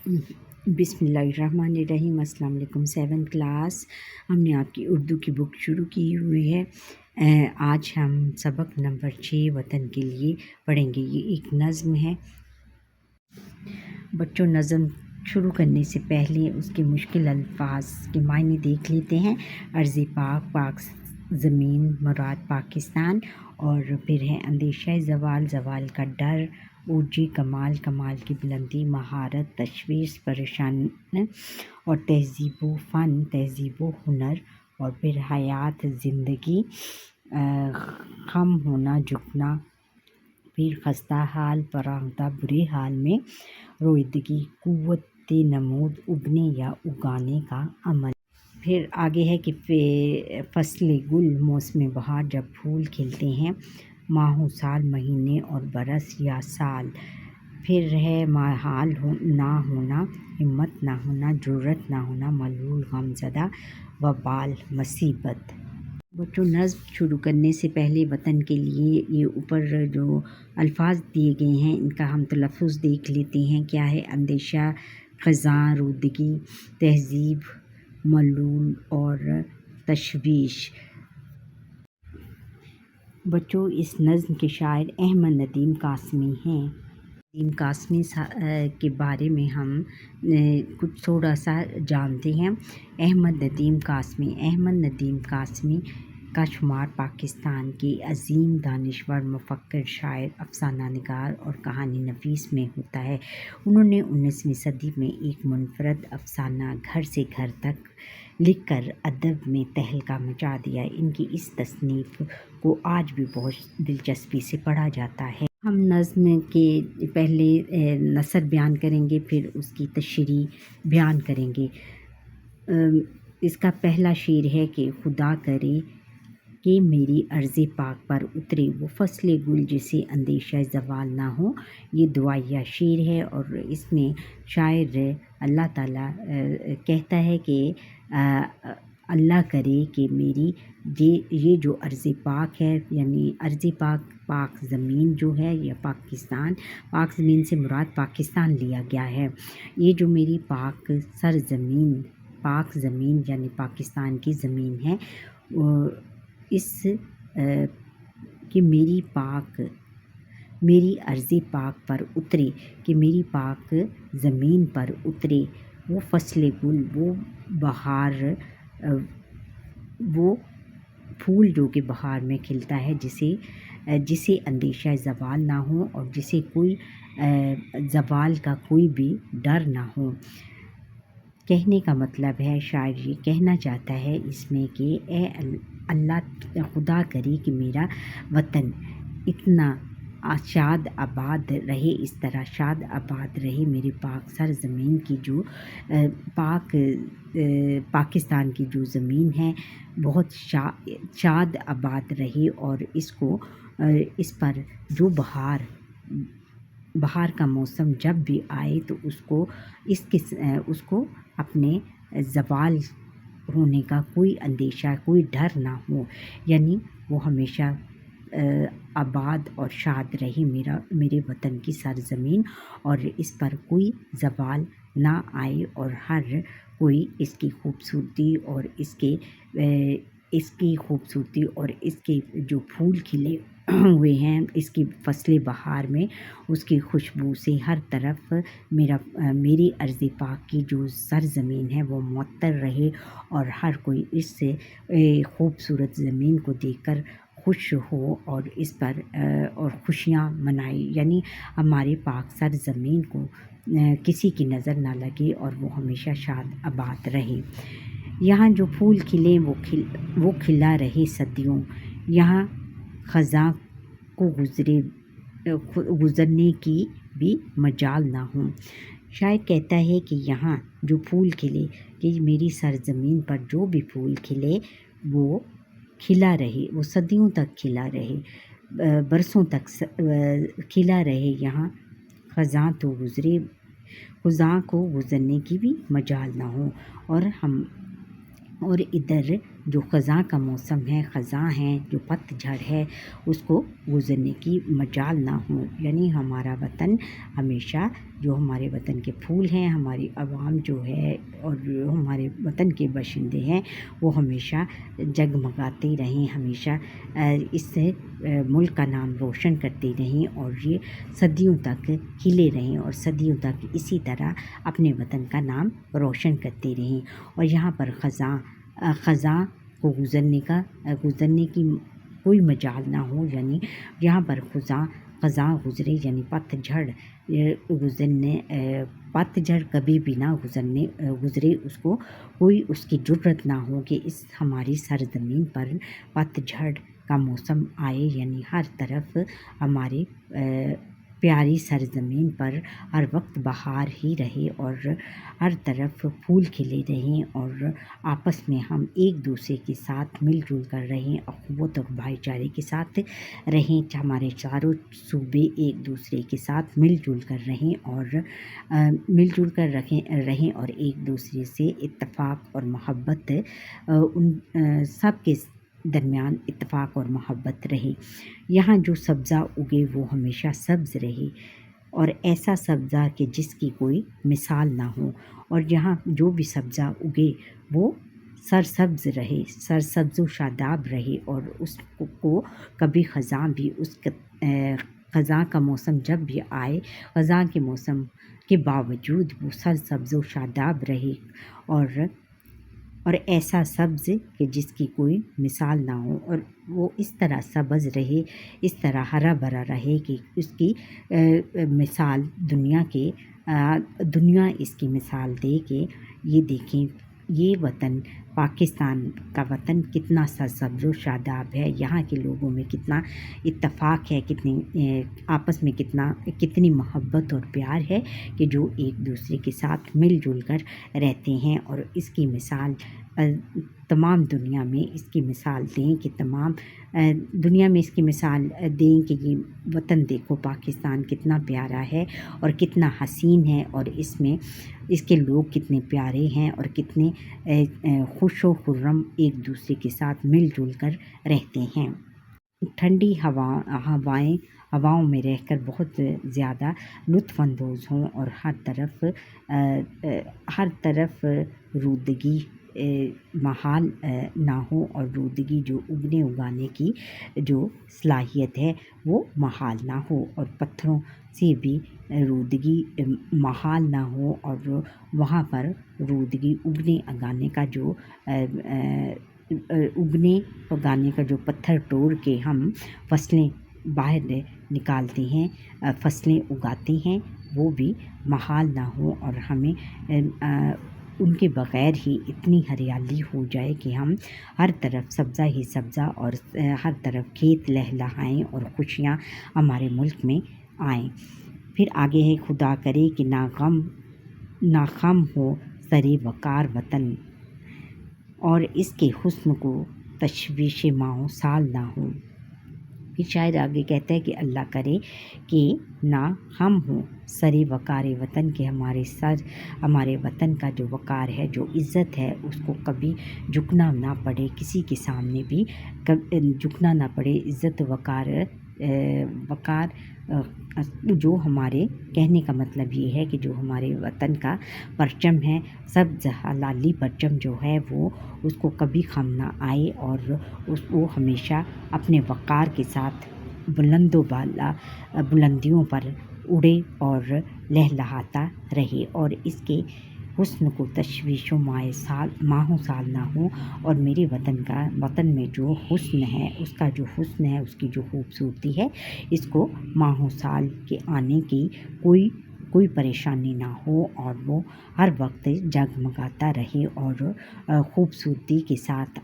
بسم اللہ الرحمن الرحیم۔ السلام علیکم۔ 7 کلاس ہم نے آپ کی اردو کی بک شروع کی ہوئی ہے۔ آج ہم سبق نمبر 6 وطن کے لیے پڑھیں گے۔ یہ ایک نظم ہے۔ بچوں، نظم شروع کرنے سے پہلے اس کے مشکل الفاظ کے معنی دیکھ لیتے ہیں۔ ارض پاک، پاک زمین مراد پاکستان، اور پھر ہے اندیشہ زوال، زوال کا ڈر، اوجی کمال، کمال کی بلندی، مہارت تشویش پریشان، اور تہذیب و فن، تہذیب و ہنر، اور پھر حیات زندگی، خم ہونا جھکنا، پھر خستہ حال پراگندہ برے حال میں، رویدگی قوت نمود اگنے یا اگانے کا عمل۔ پھر آگے ہے کہ فصل گل موسم بہار جب پھول کھلتے ہیں، ماہ و سال مہینے اور برس یا سال۔ پھر ہے محال نہ ہونا، ہمت نہ ہونا، جرأت نہ ہونا، ملول غم زدہ، وبال مصیبت۔ بچوں، نظم شروع کرنے سے پہلے وطن کے لیے یہ اوپر جو الفاظ دیے گئے ہیں ان کا ہم تلفظ دیکھ لیتے ہیں۔ کیا ہے؟ اندیشہ، خزاں، رودگی، تہذیب، ملول اور تشویش۔ بچوں، اس نظم کے شاعر احمد ندیم قاسمی ہیں۔ ندیم قاسمی کے بارے میں ہم کچھ تھوڑا سا جانتے ہیں۔ احمد ندیم قاسمی کا شمار پاکستان کے عظیم دانشور، مفکر، شاعر، افسانہ نگار اور کہانی نویس میں ہوتا ہے۔ انہوں نے 19ویں صدی میں ایک منفرد افسانہ گھر سے گھر تک لکھ کر ادب میں تہلکہ مچا دیا۔ ان کی اس تصنیف کو آج بھی بہت دلچسپی سے پڑھا جاتا ہے۔ ہم نظم کے پہلے نثر بیان کریں گے، پھر اس کی تشریح بیان کریں گے۔ اس کا پہلا شعر ہے کہ خدا کرے کہ میری ارض پاک پر اترے وہ فصل گل جسے اندیشہ زوال نہ ہو۔ یہ دعائیہ شعر ہے، اور اس میں شاعر اللہ تعالیٰ کہتا ہے کہ اللہ کرے کہ میری یہ جو ارض پاک ہے، یعنی ارض پاک، پاک زمین جو ہے یا پاکستان، پاک زمین سے مراد پاکستان لیا گیا ہے۔ یہ جو میری پاک سرزمین، پاک زمین یعنی پاکستان کی زمین ہے، اس کہ میری ارض پاک پر اترے، کہ میری پاک زمین پر اترے وہ فصل گل، وہ بہار، وہ پھول جو کہ بہار میں کھلتا ہے، جسے اندیشہ زوال نہ ہو، اور جسے کوئی زوال کا کوئی بھی ڈر نہ ہو۔ کہنے کا مطلب ہے، شاعر یہ کہنا چاہتا ہے اس میں کہ اے اللہ، خدا کرے کہ میرا وطن اتنا شاد آباد رہے، اس طرح شاد آباد رہے، میرے پاک سرزمین کی جو پاکستان کی جو زمین ہے بہت شاد آباد رہے، اور اس پر جو بہار کا موسم جب بھی آئے تو اس کو اپنے زوال ہونے کا کوئی اندیشہ، کوئی ڈر نہ ہو، یعنی وہ ہمیشہ آباد اور شاد رہے میرے وطن کی سرزمین، اور اس پر کوئی زوال نہ آئے، اور ہر کوئی اس کی خوبصورتی اور اس کے جو پھول کھلے ہوئے ہیں، اس کی فصل بہار میں، اس کی خوشبو سے ہر طرف میری ارض پاک کی جو سرزمین ہے وہ معطر رہے، اور ہر کوئی اس سے خوبصورت زمین کو دیکھ کر خوش ہو، اور اس پر اور خوشیاں منائے، یعنی ہمارے پاک سرزمین کو کسی کی نظر نہ لگے اور وہ ہمیشہ شاد آباد رہے۔ یہاں جو پھول کھلے وہ کھلا رہے صدیوں، یہاں خزاں کو گزرنے کی بھی مجال نہ ہو۔ شاعر کہتا ہے کہ یہاں جو پھول کھلے، کہ میری سرزمین پر جو بھی پھول کھلے وہ کھلا رہے، وہ صدیوں تک کھلا رہے، برسوں تک کھلا رہے، یہاں خزاں کو گزرنے کی بھی مجال نہ ہو، اور ادھر جو خزاں کا موسم ہے، خزاں ہیں، جو پت جھڑ ہے، اس کو گزرنے کی مجال نہ ہو، یعنی ہمارا وطن ہمیشہ، جو ہمارے وطن کے پھول ہیں، ہماری عوام جو ہے اور جو ہمارے وطن کے باشندے ہیں، وہ ہمیشہ جگمگاتے رہیں، ہمیشہ اس سے ملک کا نام روشن کرتے رہیں اور یہ صدیوں تک کھلے رہیں اور صدیوں تک اسی طرح اپنے وطن کا نام روشن کرتے رہیں۔ اور یہاں پر خزاں کو گزرنے کی کوئی مجال نہ ہو، یعنی یہاں پر خزاں گزرے، یعنی پت جھڑ پت جھڑ کبھی بھی نہ گزرے، اس کو کوئی اس کی جرت نہ ہو کہ اس ہماری سرزمین پر پت جھڑ کا موسم آئے، یعنی ہر طرف ہمارے پیاری سرزمین پر ہر وقت بہار ہی رہے اور ہر طرف پھول کھلے رہیں اور آپس میں ہم ایک دوسرے کے ساتھ مل جل کر رہیں، اخوت اور بھائی چارے کے ساتھ رہیں، ہمارے چاروں صوبے ایک دوسرے کے ساتھ مل جل کر رہیں اور ایک دوسرے سے اتفاق اور محبت، ان سب کے درمیان اتفاق اور محبت رہے۔ یہاں جو سبزہ اگے وہ ہمیشہ سبز رہے اور ایسا سبزہ کہ جس کی کوئی مثال نہ ہو، اور یہاں جو بھی سبزہ اگے وہ سرسبز رہے، سرسبز و شاداب رہے، اور اس کو کبھی خزاں کا موسم جب بھی آئے، خزاں کے موسم کے باوجود وہ سرسبز و شاداب رہے اور ایسا سبز کہ جس کی کوئی مثال نہ ہو، اور وہ اس طرح سبز رہے، اس طرح ہرا بھرا رہے کہ اس کی مثال دنیا اس کی مثال دے کہ یہ دیکھیں یہ وطن، پاکستان کا وطن کتنا سرسبز و شاداب ہے، یہاں کے لوگوں میں کتنا اتفاق ہے، آپس میں کتنی محبت اور پیار ہے کہ جو ایک دوسرے کے ساتھ مل جل کر رہتے ہیں، اور اس کی مثال تمام دنیا میں اس کی مثال دیں کہ کہ یہ وطن دیکھو پاکستان کتنا پیارا ہے اور کتنا حسین ہے، اور اس کے لوگ کتنے پیارے ہیں اور کتنے خوش و خرم ایک دوسرے کے ساتھ مل جل کر رہتے ہیں۔ ٹھنڈی ہواؤں میں رہ کر بہت زیادہ لطف اندوز ہوں اور ہر طرف رودگی محال نہ ہو، اور رودگی جو اگانے کی جو صلاحیت ہے وہ محال نہ ہو، اور پتھروں سے بھی رودگی محال نہ ہو، اور وہاں پر رودگی اگانے کا جو پتھر توڑ کے ہم فصلیں باہر نکالتے ہیں، فصلیں اگاتے ہیں، وہ بھی محال نہ ہو، اور ہمیں ان کے بغیر ہی اتنی ہریالی ہو جائے کہ ہم ہر طرف سبزہ ہی سبزہ اور ہر طرف کھیت لہلہائیں اور خوشیاں ہمارے ملک میں آئیں۔ پھر آگے ہے خدا کرے کہ نہ غم ہو سرِ وقار وطن، اور اس کے حسن کو تشویش ماہ و سال نہ ہو۔ پھر شاعر آگے کہتا ہے کہ اللہ کرے کہ نہ غم ہو سرِ وقار وطن، کہ ہمارے وطن کا جو وقار ہے، جو عزت ہے، اس کو کبھی جھکنا نہ پڑے، کسی کے سامنے بھی جھکنا نہ پڑے۔ عزت وقار جو ہمارے کہنے کا مطلب یہ ہے کہ جو ہمارے وطن کا پرچم ہے، سبز ہلالی پرچم جو ہے، وہ اس کو کبھی خم نہ آئے اور وہ ہمیشہ اپنے وقار کے ساتھ بلندیوں پر اڑے اور لہلہاتا رہے، اور اس کے حسن کو تشویش و ماہ و سال نہ ہو، اور میرے وطن میں جو حسن ہے، اس کا جو حسن ہے، اس کی جو خوبصورتی ہے، اس کو ماہ و سال کے آنے کی کوئی پریشانی نہ ہو، اور وہ ہر وقت جگمگاتا رہے اور خوبصورتی کے ساتھ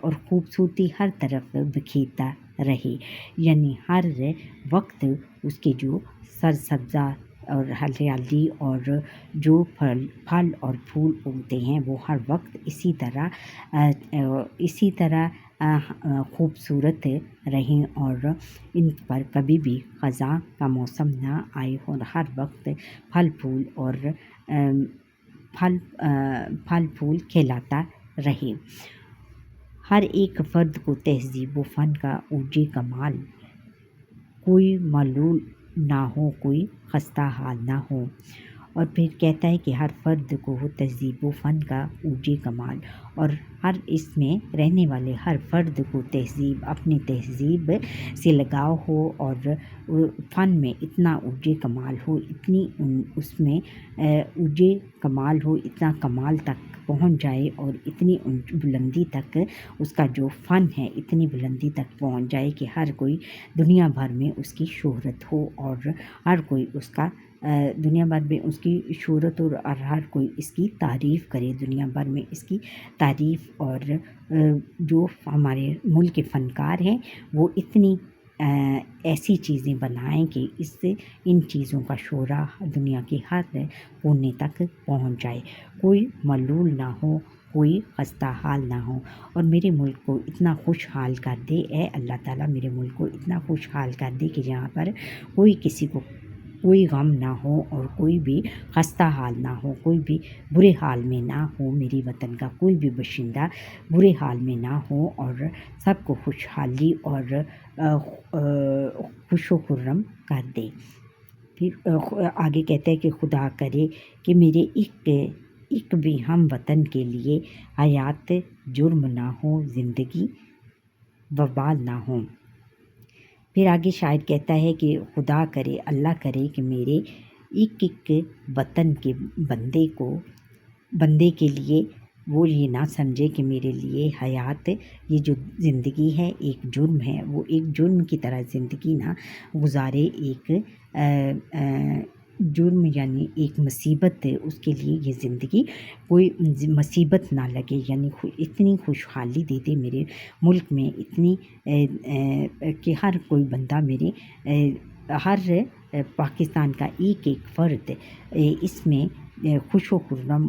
اور خوبصورتی ہر طرف بکھیرتا رہے، یعنی ہر وقت اس کے جو سرسبزہ اور ہریالی اور جو پھل اور پھول اگتے ہیں وہ ہر وقت اسی طرح خوبصورت رہیں، اور ان پر کبھی بھی خزاں کا موسم نہ آئے، اور ہر وقت پھل پھول کھلاتا رہے۔ ہر ایک فرد کو تہذیب و فن کا اوج کمال، کوئی ملول نہ ہو، کوئی خستہ حال نہ ہو۔ اور پھر کہتا ہے کہ ہر فرد کو تہذیب و فن کا اوج کمال، اور ہر اس میں رہنے والے ہر فرد کو تہذیب، اپنی تہذیب سے لگاؤ ہو، اور فن میں اتنا اوج کمال ہو، اتنی اس میں اوج کمال ہو، اتنا کمال تک پہنچ جائے، اور اتنی بلندی تک اس کا جو فن ہے اتنی بلندی تک پہنچ جائے کہ ہر کوئی دنیا بھر میں اس کی شہرت ہو، اور ہر کوئی اس کا دنیا بھر میں اس کی شہرت ہو، اور ہر کوئی اس کی تعریف کرے، دنیا بھر میں اس کی تعریف۔ اور جو ہمارے ملک کے فنکار ہیں وہ اتنی ایسی چیزیں بنائیں کہ اس سے ان چیزوں کا شہرا دنیا کے ہر کونے تک پہنچ جائے، کوئی ملول نہ ہو، کوئی خستہ حال نہ ہو، اور میرے ملک کو اتنا خوشحال کر دے، اے اللہ تعالیٰ میرے ملک کو اتنا خوشحال کر دے کہ جہاں پر کوئی کسی کو کوئی غم نہ ہو، اور کوئی بھی خستہ حال نہ ہو، کوئی بھی برے حال میں نہ ہو، میری وطن کا کوئی بھی باشندہ برے حال میں نہ ہو، اور سب کو خوشحالی اور خوش و خرم کر دے۔ پھر آگے کہتا ہے کہ خدا کرے کہ میرے ایک بھی ہم وطن کے لیے حیات جرم نہ ہو، زندگی وبال نہ ہو۔ پھر آگے شاعر کہتا ہے کہ خدا کرے، اللہ کرے کہ میرے ایک وطن کے بندے کے لیے وہ یہ نہ سمجھے کہ میرے لیے حیات، یہ جو زندگی ہے ایک جرم ہے، وہ ایک جرم کی طرح زندگی نہ گزارے، ایک جرم یعنی ایک مصیبت، اس کے لیے یہ زندگی کوئی مصیبت نہ لگے، یعنی اتنی خوشحالی دے دے میرے ملک میں، اتنی کہ ہر کوئی بندہ میرے ہر پاکستان کا ایک فرد اس میں خوش و خرم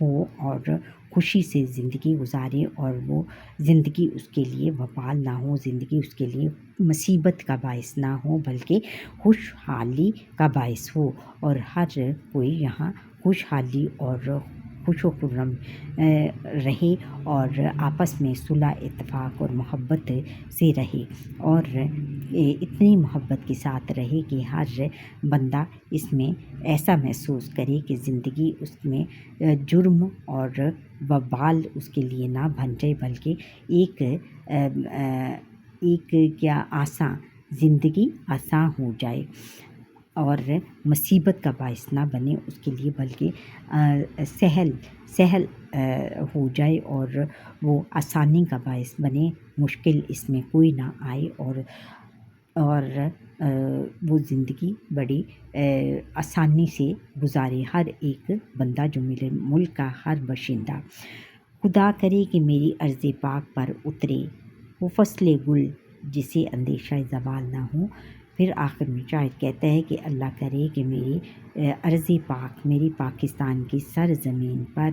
ہو، اور خوشی سے زندگی گزارے، اور وہ زندگی اس کے لیے وبال نہ ہو، زندگی اس کے لیے مصیبت کا باعث نہ ہو، بلکہ خوشحالی کا باعث ہو، اور ہر کوئی یہاں خوشحالی اور خوش و خرم رہے، اور آپس میں صلح اتفاق اور محبت سے رہے، اور اتنی محبت کے ساتھ رہے کہ ہر بندہ اس میں ایسا محسوس کرے کہ زندگی اس میں جرم اور وبال اس کے لیے نہ بن جائے، بلکہ ایک کیا آساں زندگی آساں ہو جائے، اور مصیبت کا باعث نہ بنے اس کے لیے، بلکہ سہل ہو جائے، اور وہ آسانی کا باعث بنے، مشکل اس میں کوئی نہ آئے، اور وہ زندگی بڑی آسانی سے گزارے ہر ایک بندہ، جو میرے ملک کا ہر باشندہ۔ خدا کرے کہ میری ارض پاک پر اترے وہ فصل گل، جسے اندیشہ زوال نہ ہو۔ پھر آخر میں شاعر کہتا ہے کہ اللہ کرے کہ میری ارض پاک، میری پاکستان کی سرزمین پر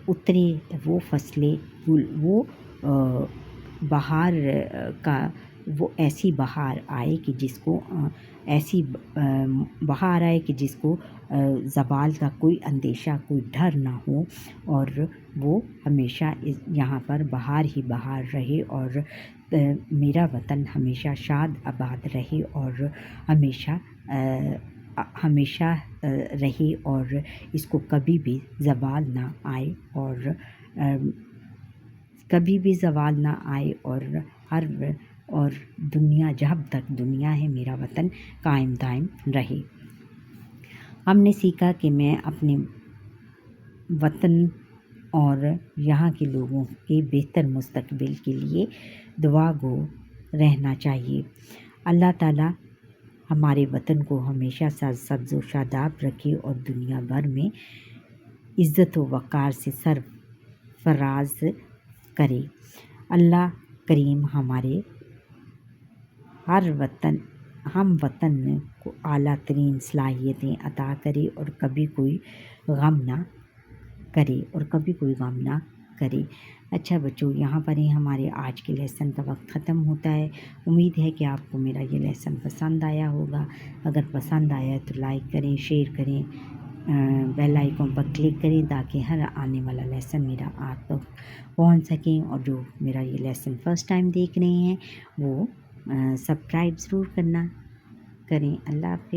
اترے وہ فصل گل، وہ بہار کا، وہ ایسی بہار آئے کہ جس کو ایسی بہار آئے کہ جس کو زوال کا کوئی اندیشہ، کوئی ڈر نہ ہو، اور وہ ہمیشہ یہاں پر بہار ہی بہار رہے، اور میرا وطن ہمیشہ شاد آباد رہے، اور ہمیشہ رہے، اور اس کو کبھی بھی زوال نہ آئے، اور کبھی بھی زوال نہ آئے، اور دنیا، جب تک دنیا ہے میرا وطن قائم دائم رہے۔ ہم نے سیکھا کہ میں اپنے وطن اور یہاں کے لوگوں کے بہتر مستقبل کے لیے دعا گو رہنا چاہیے۔ اللہ تعالیٰ ہمارے وطن کو ہمیشہ سبز و شاداب رکھے، اور دنیا بھر میں عزت و وقار سے سرفراز کرے۔ اللہ کریم ہمارے ہم وطن کو اعلیٰ ترین صلاحیتیں عطا کرے، اور کبھی کوئی غم نہ کرے۔ اچھا بچوں، یہاں پر ہی ہمارے آج کے لیسن کا وقت ختم ہوتا ہے۔ امید ہے کہ آپ کو میرا یہ لیسن پسند آیا ہوگا۔ اگر پسند آیا تو لائک کریں، شیئر کریں، بیل آئیکن پر کلک کریں تاکہ ہر آنے والا لیسن میرا آپ تک پہنچ سکیں، اور جو میرا یہ لیسن فرسٹ ٹائم دیکھ رہے ہیں وہ سبسکرائب ضرور کریں۔ اللہ حافظ۔